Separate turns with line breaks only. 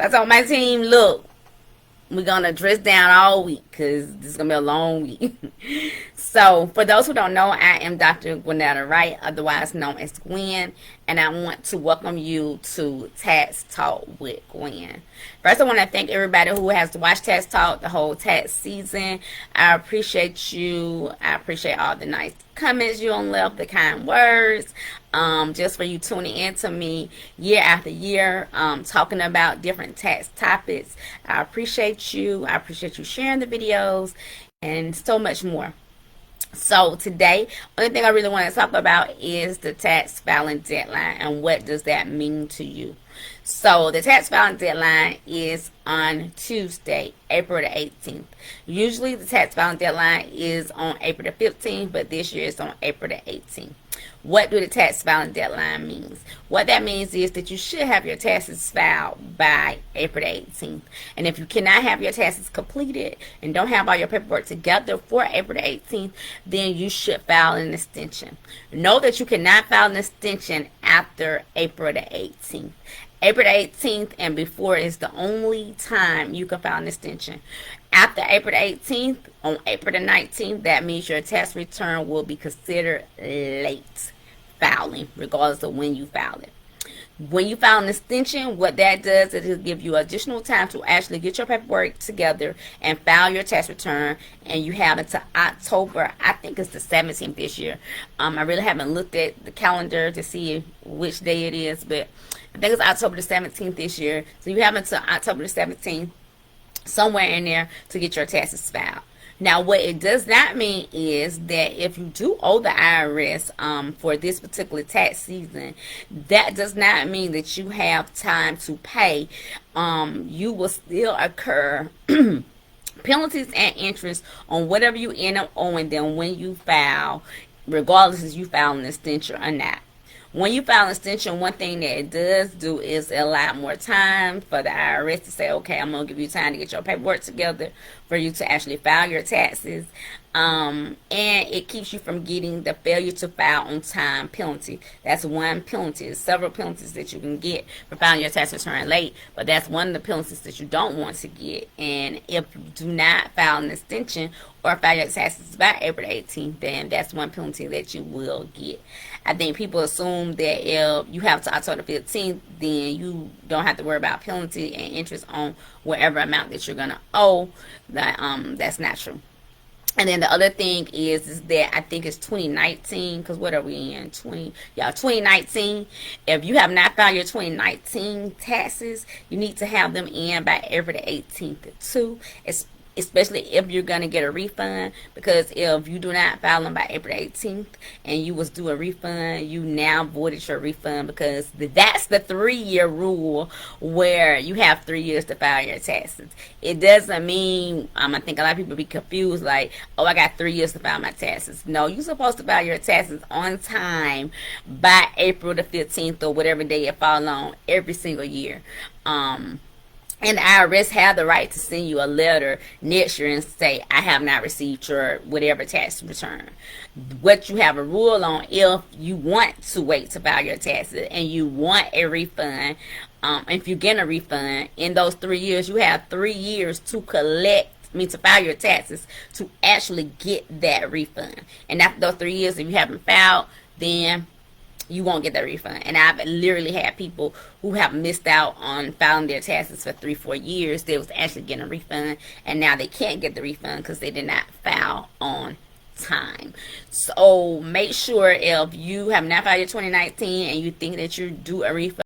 So I told my team, look, we're going to dress down all week because this is going to be a long week. So, for those who don't know, I am Dr. Gwen, right, otherwise known as Gwen, and I want to welcome you to Tax Talk with Gwen. First, I want to thank everybody who has watched Tax Talk the whole tax season. I appreciate you. I appreciate all the nice comments you left, the kind words, just for you tuning in to me year after year, talking about different tax topics. I appreciate you. I appreciate you sharing the videos and so much more. So today, only thing I really want to talk about is the tax filing deadline and what does that mean to you. So the tax filing deadline is on Tuesday, April the 18th. Usually the tax filing deadline is on April the 15th, but this year it's on April the 18th. What do the tax filing deadline means? What that means is that you should have your taxes filed by April the 18th. And if you cannot have your taxes completed and don't have all your paperwork together for April the 18th, then you should file an extension. Know that you cannot file an extension after April the 18th. April the 18th and before is the only time you can file an extension. After April the 18th, on April the 19th, that means your tax return will be considered late filing, regardless of when you file it. When you file an extension, what that does is it give you additional time to actually get your paperwork together and file your tax return, and you have until October, I think it's the 17th this year. I really haven't looked at the calendar to see which day it is, but I think it's October the 17th this year. So you have until October the 17th, somewhere in there, to get your taxes filed. Now, what it does not mean is that if you do owe the IRS for this particular tax season, that does not mean that you have time to pay. You will still incur penalties and interest on whatever you end up owing them when you file, regardless if you file an extension or not. When you file an extension, one thing that it does do is allow more time for the IRS to say, okay, I'm going to give you time to get your paperwork together for you to actually file your taxes. And it keeps you from getting the failure to file on time penalty. That's one penalty. There's several penalties that you can get for filing your tax return late, but that's one of the penalties that you don't want to get. And if you do not file an extension or file your taxes by April 18th, then that's one penalty that you will get. I think people assume that if you have to October 15th, then you don't have to worry about penalty and interest on whatever amount that you're going to owe. That's not true. And then the other thing is that I think it's 2019, because what are we in? 2019. If you have not filed your 2019 taxes, you need to have them in by April the 18th too. Especially if you're going to get a refund, because if you do not file them by April 18th and you was due a refund, you now voided your refund, because that's the 3-year rule where you have 3 years to file your taxes. It doesn't mean, I think a lot of people be confused like, oh, I got 3 years to file my taxes. No, you're supposed to file your taxes on time by April the 15th or whatever day it falls on every single year. And the IRS have the right to send you a letter next year and say, I have not received your whatever tax return. What you have a rule on, if you want to wait to file your taxes and you want a refund, if you get a refund, in those 3 years, you have 3 years to to file your taxes to actually get that refund. And after those 3 years, if you haven't filed, then you won't get that refund. And I've literally had people who have missed out on filing their taxes for 3-4 years. They was actually getting a refund, and now they can't get the refund because they did not file on time. So make sure if you have not filed your 2019 and you think that you're due a refund,